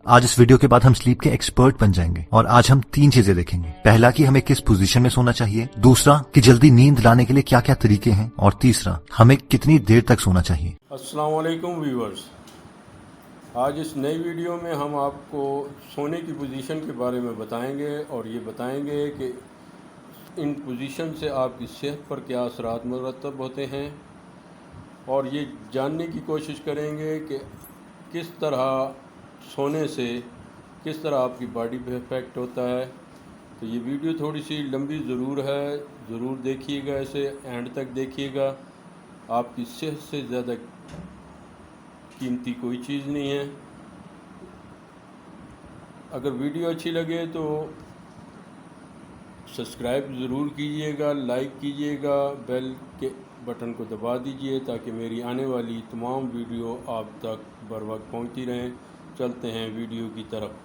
आज इस वीडियो के बाद हम स्लीप के एक्सपर्ट बन जाएंगे और आज हम 3 चीजें देखेंगे। पहला कि हमें किस पोजीशन में सोना चाहिए, दूसरा कि जल्दी नींद लाने के लिए क्या क्या तरीके हैं, और तीसरा हमें कितनी देर तक सोना चाहिए। अस्सलाम वालेकुम व्यूअर्स, आज इस नई वीडियो में हम आपको सोने की पोजीशन के बारे में बताएंगे और ये बताएंगे कि इन पोजीशन से आपकी सेहत पर क्या असरात मुरतब होते हैं, और ये जानने की कोशिश करेंगे कि किस तरह सोने से किस तरह आपकी बॉडी पे इफ़ेक्ट होता है। तो ये वीडियो थोड़ी सी लंबी ज़रूर है, ज़रूर देखिएगा, इसे एंड तक देखिएगा। आपकी सेहत से ज़्यादा कीमती कोई चीज़ नहीं है। अगर वीडियो अच्छी लगे तो सब्सक्राइब ज़रूर कीजिएगा, लाइक कीजिएगा, बेल के बटन को दबा दीजिए ताकि मेरी आने वाली तमाम वीडियो आप तक बर वक्त पहुँचती रहें। चलते हैं वीडियो की तरफ।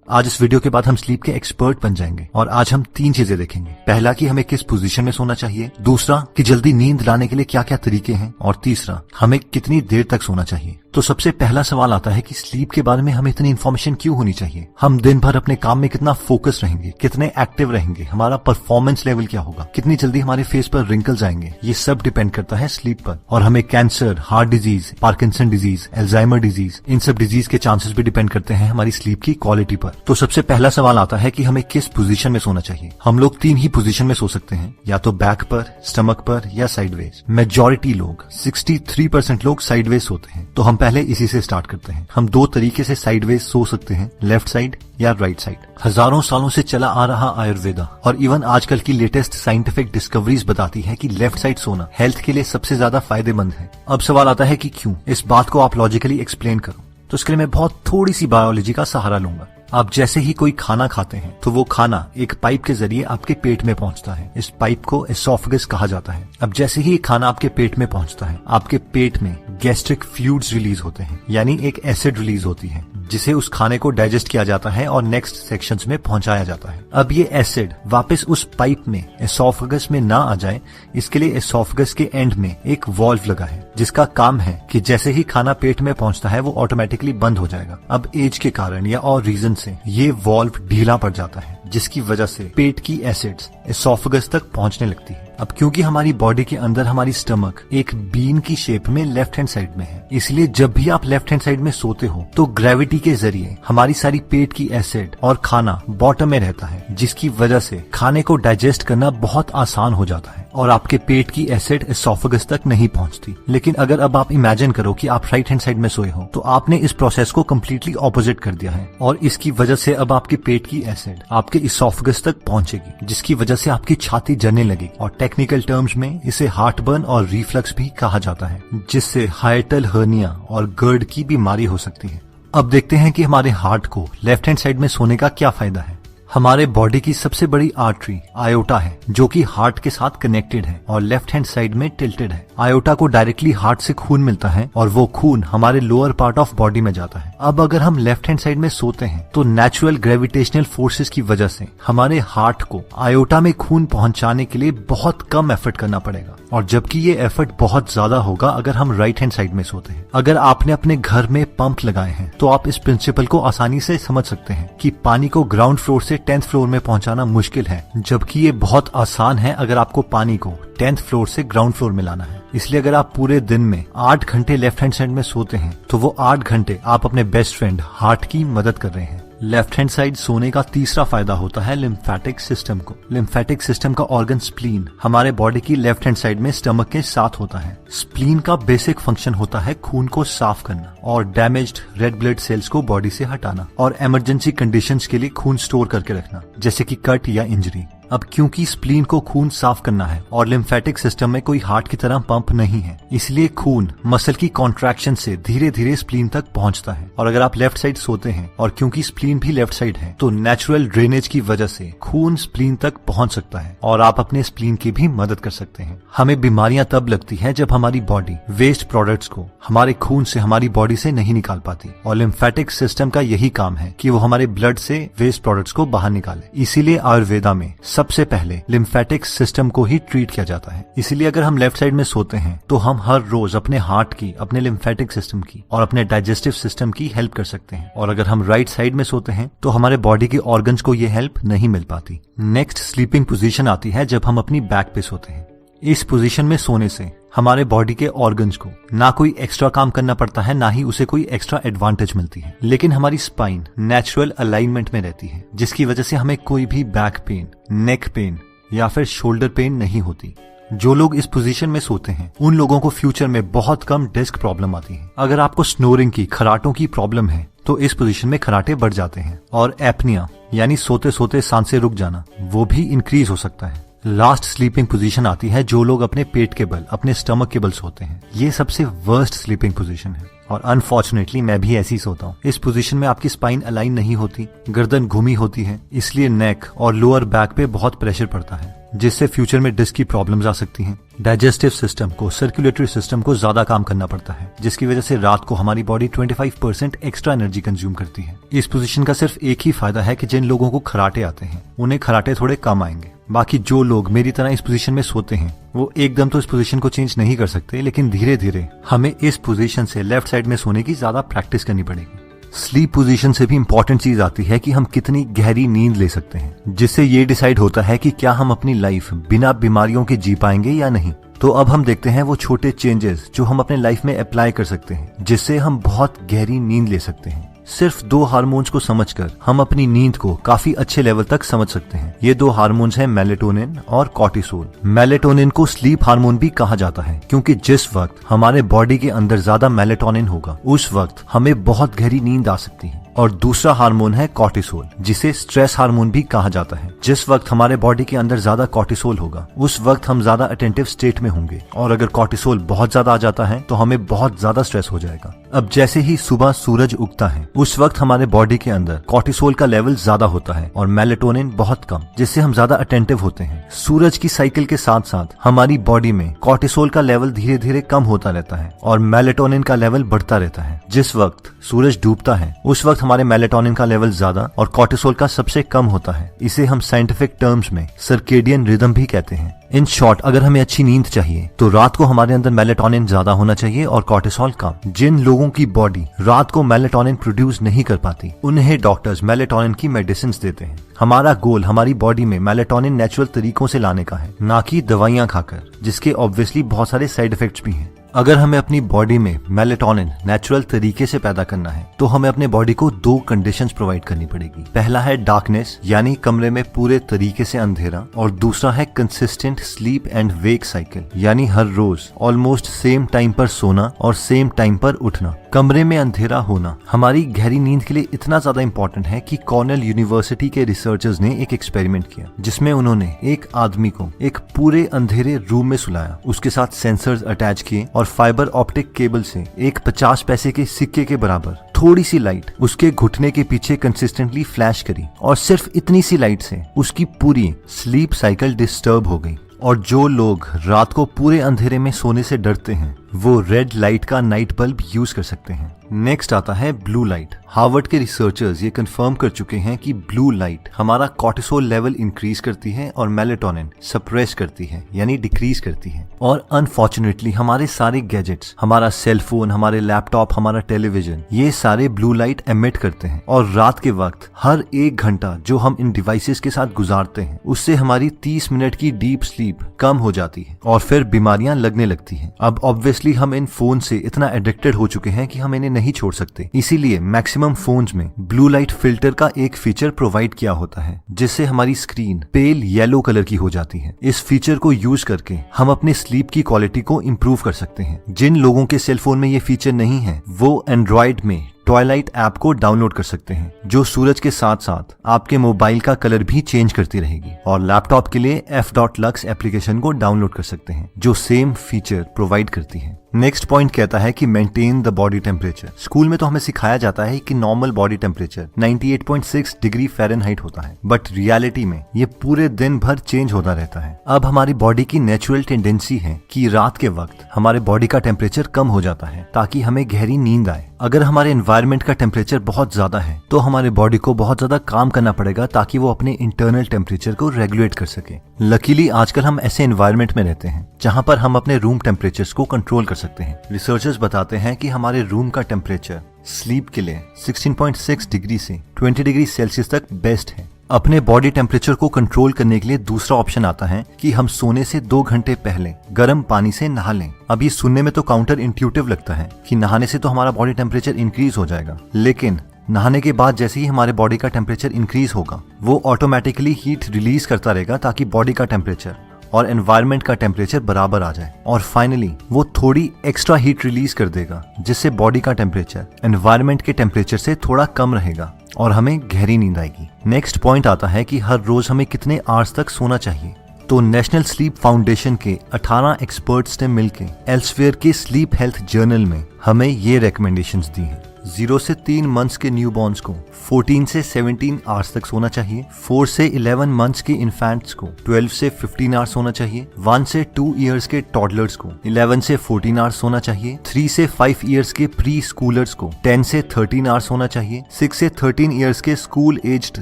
आज इस वीडियो के बाद हम स्लीप के एक्सपर्ट बन जाएंगे और आज हम 3 चीजें देखेंगे। पहला कि हमें किस पोजीशन में सोना चाहिए, दूसरा कि जल्दी नींद लाने के लिए क्या क्या तरीके हैं, और तीसरा हमें कितनी देर तक सोना चाहिए। तो सबसे पहला सवाल आता है कि स्लीप के बारे में हमें इतनी इन्फॉर्मेशन क्यों होनी चाहिए। हम दिन भर अपने काम में कितना फोकस रहेंगे, कितने एक्टिव रहेंगे, हमारा परफॉर्मेंस लेवल क्या होगा, कितनी जल्दी हमारे फेस पर रिंकल्स आएंगे, ये सब डिपेंड करता है स्लीप पर। और हमें cancer, heart disease, Parkinson disease, Alzheimer disease, इन सब डिजीज के चांसेस भी डिपेंड करते हैं हमारी स्लीप की क्वालिटी पर। तो सबसे पहला सवाल आता है कि हमें किस पोजीशन में सोना चाहिए। हम लोग 3 ही पोजीशन में सो सकते हैं, या तो बैक पर, स्टमक पर, या साइडवेज। मेजॉरिटी लोग 63% लोग साइडवेज सोते हैं। तो हम पहले इसी से स्टार्ट करते हैं। हम 2 तरीके से साइडवेज सो सकते हैं, लेफ्ट साइड या राइट साइड। हजारों सालों से चला आ रहा आयुर्वेदा और इवन आजकल की लेटेस्ट साइंटिफिक डिस्कवरीज बताती है कि लेफ्ट साइड सोना हेल्थ के लिए सबसे ज्यादा फायदेमंद है। अब सवाल आता है कि क्यों। इस बात को आप लॉजिकली एक्सप्लेन करो तो इसके लिए मैं बहुत थोड़ी सी बायोलॉजी का सहारा लूंगा। आप जैसे ही कोई खाना खाते हैं तो वो खाना एक पाइप के जरिए आपके पेट में पहुंचता है। इस पाइप को एसोफेगस कहा जाता है। अब जैसे ही खाना आपके पेट में पहुंचता है, आपके पेट में गैस्ट्रिक फ्लूइड्स रिलीज होते हैं, यानी एक एसिड रिलीज होती है जिसे उस खाने को डाइजेस्ट किया जाता है और नेक्स्ट सेक्शंस में पहुंचाया जाता है। अब ये एसिड वापस उस पाइप में एसोफेगस में ना आ जाए, इसके लिए एसोफेगस के एंड में एक वॉल्व लगा है जिसका काम है कि जैसे ही खाना पेट में पहुंचता है वो ऑटोमेटिकली बंद हो जाएगा। अब एज के कारण या और रीजन से ये वॉल्व ढीला पड़ जाता है, जिसकी वजह से पेट की एसिड्स एसोफेगस तक पहुंचने लगती है। अब क्योंकि हमारी बॉडी के अंदर हमारी स्टमक एक बीन की शेप में लेफ्ट हैंड साइड में है, इसलिए जब भी आप लेफ्ट हैंड साइड में सोते हो तो ग्रेविटी के जरिए हमारी सारी पेट की एसिड और खाना बॉटम में रहता है, जिसकी वजह से खाने को डाइजेस्ट करना बहुत आसान हो जाता है और आपके पेट की एसिड एसोफेगस तक नहीं पहुंचती। लेकिन अगर अब आप इमेजिन करो कि आप राइट हैंड साइड में सोए हो तो आपने इस प्रोसेस को कम्प्लीटली ऑपोजिट कर दिया है और इसकी वजह से अब आपके पेट की एसिड आपके एसोफेगस तक पहुंचेगी, जिसकी वजह से आपकी छाती जलने लगेगी और टेक्निकल टर्म्स में इसे हार्टबर्न और रिफ्लक्स भी कहा जाता है, जिससे हाइटल हर्निया और गर्ड की बीमारी हो सकती है। अब देखते हैं कि हमारे हार्ट को लेफ्ट हैंड साइड में सोने का क्या फायदा है। हमारे बॉडी की सबसे बड़ी आर्टरी आयोटा है जो कि हार्ट के साथ कनेक्टेड है और लेफ्ट हैंड साइड में टिल्टेड है। आयोटा को डायरेक्टली हार्ट से खून मिलता है और वो खून हमारे लोअर पार्ट ऑफ बॉडी में जाता है। अब अगर हम लेफ्ट हैंड साइड में सोते हैं तो नेचुरल ग्रेविटेशनल फोर्सेस की वजह से हमारे हार्ट को आयोटा में खून पहुंचाने के लिए बहुत कम एफर्ट करना पड़ेगा, और जबकि ये एफर्ट बहुत ज्यादा होगा अगर हम राइट हैंड साइड में सोते हैं। अगर आपने अपने घर में पंप लगाए हैं तो आप इस प्रिंसिपल को आसानी से समझ सकते हैं कि पानी को ग्राउंड फ्लोर से 10th फ्लोर में पहुंचाना मुश्किल है, जबकि ये बहुत आसान है अगर आपको पानी को 10th फ्लोर से ग्राउंड फ्लोर में लाना है। इसलिए अगर आप पूरे दिन में 8 घंटे लेफ्ट हैंड साइड में सोते हैं तो वो 8 घंटे आप अपने बेस्ट फ्रेंड हार्ट की मदद कर रहे हैं। लेफ्ट हैंड साइड सोने का तीसरा फायदा होता है लिम्फेटिक सिस्टम को। लिम्फेटिक सिस्टम का ऑर्गन स्प्लीन हमारे बॉडी की लेफ्ट हैंड साइड में स्टमक के साथ होता है। स्प्लीन का बेसिक फंक्शन होता है खून को साफ करना और डैमेज्ड रेड ब्लड सेल्स को बॉडी से हटाना और इमरजेंसी कंडीशंस के लिए खून स्टोर करके रखना, जैसे कि कट या इंजरी। अब क्योंकि स्प्लीन को खून साफ करना है और लिम्फेटिक सिस्टम में कोई हार्ट की तरह पंप नहीं है, इसलिए खून मसल की कॉन्ट्रैक्शन से धीरे धीरे स्प्लीन तक पहुंचता है। और अगर आप लेफ्ट साइड सोते हैं और क्योंकि स्प्लीन भी लेफ्ट साइड है तो नेचुरल ड्रेनेज की वजह से खून स्प्लीन तक पहुंच सकता है और आप अपने स्प्लीन की भी मदद कर सकते हैं। हमें बीमारियां तब लगती है जब हमारी बॉडी वेस्ट प्रोडक्ट्स को हमारे खून से हमारी बॉडी से नहीं निकाल पाती, और लिम्फेटिक सिस्टम का यही काम है कि वो हमारे ब्लड से वेस्ट प्रोडक्ट्स को बाहर निकाले। इसीलिए आयुर्वेदा में सबसे पहले लिम्फेटिक सिस्टम को ही ट्रीट किया जाता है। इसीलिए अगर हम लेफ्ट साइड में सोते हैं तो हम हर रोज अपने हार्ट की, अपने लिम्फेटिक सिस्टम की और अपने डाइजेस्टिव सिस्टम की हेल्प कर सकते हैं। और अगर हम राइट साइड में सोते हैं तो हमारे बॉडी के ऑर्गन्स को ये हेल्प नहीं मिल पाती। नेक्स्ट स्लीपिंग पोजीशन आती है जब हम अपनी बैक पे सोते हैं। इस पोजीशन में सोने से हमारे बॉडी के ऑर्गन्स को ना कोई एक्स्ट्रा काम करना पड़ता है, ना ही उसे कोई एक्स्ट्रा एडवांटेज मिलती है, लेकिन हमारी स्पाइन नेचुरल अलाइनमेंट में रहती है, जिसकी वजह से हमें कोई भी बैक पेन, नेक पेन या फिर शोल्डर पेन नहीं होती। जो लोग इस पोजीशन में सोते हैं उन लोगों को फ्यूचर में बहुत कम डिस्क प्रॉब्लम आती है। अगर आपको स्नोरिंग की, खराटों की प्रॉब्लम है तो इस पोजीशन में खराटे बढ़ जाते हैं। और एपनिया यानी सोते सोते सांसें रुक जाना, वो भी इंक्रीज हो सकता है। लास्ट स्लीपिंग पोजीशन आती है जो लोग अपने पेट के बल, अपने स्टमक के बल सोते हैं। ये सबसे वर्स्ट स्लीपिंग पोजीशन है और अनफॉर्चुनेटली मैं भी ऐसी सोता हूँ। इस पोजीशन में आपकी स्पाइन अलाइन नहीं होती, गर्दन घूमी होती है, इसलिए नेक और लोअर बैक पे बहुत प्रेशर पड़ता है, जिससे फ्यूचर में डिस्क की प्रॉब्लम्स आ सकती हैं। डाइजेस्टिव सिस्टम को, सर्कुलेटरी सिस्टम को ज्यादा काम करना पड़ता है, जिसकी वजह से रात को हमारी बॉडी 25% एक्स्ट्रा एनर्जी कंज्यूम करती है। इस पोजीशन का सिर्फ एक ही फायदा है कि जिन लोगों को खराटे आते हैं उन्हें खराटे थोड़े कम आएंगे। बाकी जो लोग मेरी तरह इस पोजीशन में सोते हैं वो एकदम तो इस पोजीशन को चेंज नहीं कर सकते, लेकिन धीरे धीरे हमें इस पोजीशन से लेफ्ट साइड में सोने की ज्यादा प्रैक्टिस करनी पड़ेगी। स्लीप पोजीशन से भी इंपॉर्टेंट चीज आती है कि हम कितनी गहरी नींद ले सकते हैं, जिससे ये डिसाइड होता है कि क्या हम अपनी लाइफ बिना बीमारियों के जी पाएंगे या नहीं। तो अब हम देखते हैं वो छोटे चेंजेस जो हम अपने लाइफ में अप्लाई कर सकते हैं, जिससे हम बहुत गहरी नींद ले सकते हैं। सिर्फ 2 हार्मोन्स को समझकर हम अपनी नींद को काफी अच्छे लेवल तक समझ सकते हैं। ये 2 हार्मोन्स हैं मेलेटोनिन और कॉर्टिसोल। मेलेटोनिन को स्लीप हार्मोन भी कहा जाता है, क्योंकि जिस वक्त हमारे बॉडी के अंदर ज्यादा मेलेटोनिन होगा उस वक्त हमें बहुत गहरी नींद आ सकती है। और दूसरा हार्मोन है कॉर्टिसोल, जिसे स्ट्रेस हार्मोन भी कहा जाता है। जिस वक्त हमारे बॉडी के अंदर ज्यादा कॉर्टिसोल होगा उस वक्त हम ज्यादा अटेंटिव स्टेट में होंगे, और अगर कॉर्टिसोल बहुत ज्यादा आ जाता है तो हमें बहुत ज्यादा स्ट्रेस हो जाएगा। अब जैसे ही सुबह सूरज उगता है उस वक्त हमारे बॉडी के अंदर कॉर्टिसोल का लेवल ज्यादा होता है और मेलेटोनिन बहुत कम, जिससे हम ज्यादा अटेंटिव होते हैं। सूरज की साइकिल के साथ साथ हमारी बॉडी में कॉर्टिसोल का लेवल धीरे धीरे कम होता रहता है और मेलेटोनिन का लेवल बढ़ता रहता है। जिस वक्त सूरज डूबता है उस वक्त हमारे मेलेटोनिन का लेवल ज्यादा और कॉर्टिसोल का सबसे कम होता है। इसे हम साइंटिफिक टर्म्स में सर्केडियन रिदम भी कहते हैं। इन शॉर्ट, अगर हमें अच्छी नींद चाहिए तो रात को हमारे अंदर मेलेटोनिन ज्यादा होना चाहिए और कॉर्टिसोल कम। जिन लोगों की बॉडी रात को मेलेटोनिन प्रोड्यूस नहीं कर पाती उन्हें डॉक्टर्स मेलेटोनिन की मेडिसिन देते हैं। हमारा गोल हमारी बॉडी में मेलेटोनिन नेचुरल तरीकों से लाने का है, ना कि दवाइयां खाकर, जिसके ऑब्वियसली बहुत सारे साइड इफेक्ट्स भी हैं। अगर हमें अपनी बॉडी में मेलेटोनिन नेचुरल तरीके से पैदा करना है तो हमें अपने बॉडी को 2 कंडीशंस प्रोवाइड करनी पड़ेगी। पहला है डार्कनेस, यानी कमरे में पूरे तरीके से अंधेरा, और दूसरा है consistent sleep and wake cycle, यानी हर रोज ऑलमोस्ट सेम टाइम पर सोना और सेम टाइम पर उठना। कमरे में अंधेरा होना हमारी गहरी नींद के लिए इतना ज्यादा इंपॉर्टेंट है कि कॉर्नेल यूनिवर्सिटी के रिसर्चर्स ने एक एक्सपेरिमेंट किया, जिसमें उन्होंने एक आदमी को एक पूरे अंधेरे रूम में सुलाया, उसके साथ सेंसर्स अटैच किए और फाइबर ऑप्टिक केबल से एक 50 पैसे के सिक्के के बराबर थोड़ी सी लाइट उसके घुटने के पीछे कंसिस्टेंटली फ्लैश करी, और सिर्फ इतनी सी लाइट से उसकी पूरी स्लीप साइकिल डिस्टर्ब हो गई। और जो लोग रात को पूरे अंधेरे में सोने से डरते हैं वो रेड लाइट का नाइट बल्ब यूज कर सकते हैं। नेक्स्ट आता है ब्लू लाइट। हार्वर्ड के रिसर्चर्स ये कंफर्म कर चुके हैं कि ब्लू लाइट हमारा कॉर्टिसोल लेवल इंक्रीज करती है और मेलेटोनिन सप्रेस करती है, यानी डिक्रीज करती है। और अनफॉर्चुनेटली हमारे सारे गैजेट्स, हमारा सेलफोन, हमारे लैपटॉप, हमारा टेलीविजन, ये सारे ब्लू लाइट एमिट करते हैं। और रात के वक्त हर 1 घंटा जो हम इन डिवाइसेस के साथ गुजारते हैं उससे हमारी 30 मिनट की डीप स्लीप कम हो जाती है और फिर बीमारियां लगने लगती हैं। अब ऑब्वियसली हम इन फोन से इतना एडिक्टेड हो चुके हैं कि हम इन्हें नहीं छोड़ सकते, इसीलिए मैक्सिमम फोन्स में ब्लू लाइट फिल्टर का एक फीचर प्रोवाइड किया होता है, जिससे हमारी स्क्रीन पेल येलो कलर की हो जाती है। इस फीचर को यूज करके हम अपने स्लीप की क्वालिटी को इंप्रूव कर सकते हैं। जिन लोगों के सेलफोन में ये फीचर नहीं है वो एंड्रॉइड में ट्वाइलाइट ऐप को डाउनलोड कर सकते हैं, जो सूरज के साथ साथ आपके मोबाइल का कलर भी चेंज करती रहेगी। और लैपटॉप के लिए f.lux एप्लीकेशन को डाउनलोड कर सकते हैं जो सेम फीचर प्रोवाइड करती है। नेक्स्ट पॉइंट कहता है कि maintain the body temperature. School में तो हमें सिखाया जाता है कि normal body temperature 98.6 degree Fahrenheit होता है, बट रियलिटी में ये पूरे दिन भर चेंज होता रहता है। अब हमारी बॉडी की नेचुरल टेंडेंसी है कि रात के वक्त हमारे बॉडी का टेम्परेचर कम हो जाता है ताकि हमें गहरी नींद आए। अगर हमारे एनवायरनमेंट का टेम्परेचर बहुत ज्यादा है तो हमारे बॉडी को बहुत ज्यादा काम करना पड़ेगा ताकि वो अपने इंटरनल टेम्परेचर को रेगुलेट कर सके। लकीली आजकल हम ऐसे एनवायरनमेंट में रहते हैं जहां पर हम अपने रूम टेम्परेचर्स को कंट्रोल कर सकते हैं। रिसर्चर्स बताते हैं कि हमारे रूम का टेम्परेचर स्लीप के लिए 16.6 डिग्री से 20 डिग्री सेल्सियस तक बेस्ट है। अपने बॉडी टेम्परेचर को कंट्रोल करने के लिए दूसरा ऑप्शन आता है कि हम सोने से 2 घंटे पहले गर्म पानी से नहा लें। अब ये सुनने में तो काउंटर इंट्यूटिव लगता है कि नहाने से तो हमारा बॉडी टेम्परेचर इंक्रीज हो जाएगा, लेकिन नहाने के बाद जैसे ही हमारे बॉडी का टेम्परेचर इंक्रीज होगा वो ऑटोमेटिकली हीट रिलीज करता रहेगा ताकि बॉडी का टेम्परेचर और एनवायरनमेंट का टेम्परेचर बराबर आ जाए, और फाइनली वो थोड़ी एक्स्ट्रा हीट रिलीज कर देगा जिससे बॉडी का टेम्परेचर एनवायरनमेंट के टेम्परेचर से थोड़ा कम रहेगा और हमें गहरी नींद आएगी। नेक्स्ट पॉइंट आता है कि हर रोज हमें कितने आवर्स तक सोना चाहिए। तो नेशनल स्लीप फाउंडेशन के 18 एक्सपर्ट्स ने मिलकर एल्सवेयर के स्लीप हेल्थ जर्नल में हमें ये रिकमेंडेशंस दी हैं। 0 से 3 मंथ्स के न्यूबॉर्न्स को 14 से 17 आवर्स तक सोना चाहिए। 4 से 11 मंथ्स के इन्फेंट्स को 12 से 15 आवर्स सोना चाहिए। 1 से 2 इयर्स के टॉडलर्स को 11 से 14 आवर्स सोना चाहिए। 3 से 5 इयर्स के प्री स्कूलर्स को 10 से 13 आवर्स सोना चाहिए। 6 से 13 इयर्स के स्कूल एज्ड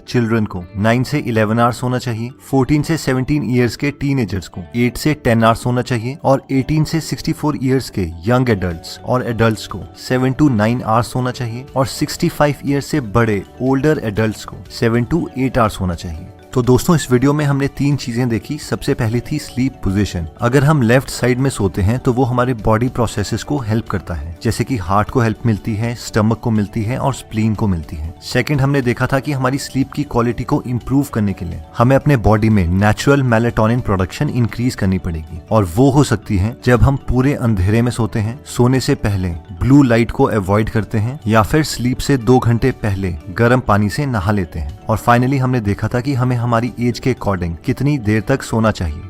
चिल्ड्रन को 9 से 11 आवर्स सोना चाहिए। 14 से 17 इयर्स के टीनेजर्स को 8 से 10 आवर्स सोना चाहिए, और 18 से 64 इयर्स के यंग एडल्ट्स और एडल्ट्स को 7 to 9 आवर्स सोना चाहिए, और 65 ईयर्स से बड़े ओल्डर एडल्ट्स को 7 to 8 आवर्स होना चाहिए। तो दोस्तों इस वीडियो में हमने 3 चीजें देखी। सबसे पहली थी स्लीप पोजीशन। अगर हम लेफ्ट साइड में सोते हैं तो वो हमारे बॉडी प्रोसेसेस को हेल्प करता है, जैसे कि हार्ट को हेल्प मिलती है, स्टमक को मिलती है और स्प्लीन को मिलती है। सेकंड हमने देखा था कि हमारी स्लीप की क्वालिटी को इम्प्रूव करने के लिए हमें अपने बॉडी में नेचुरल मेलेटोनिन प्रोडक्शन इंक्रीज करनी पड़ेगी, और वो हो सकती है जब हम पूरे अंधेरे में सोते हैं, सोने से पहले ब्लू लाइट को अवॉइड करते हैं, या फिर स्लीप से 2 घंटे पहले गर्म पानी से नहा लेते हैं। और फाइनली हमने देखा था कि हमें हमारी एज के अकॉर्डिंग कितनी देर तक सोना चाहिए।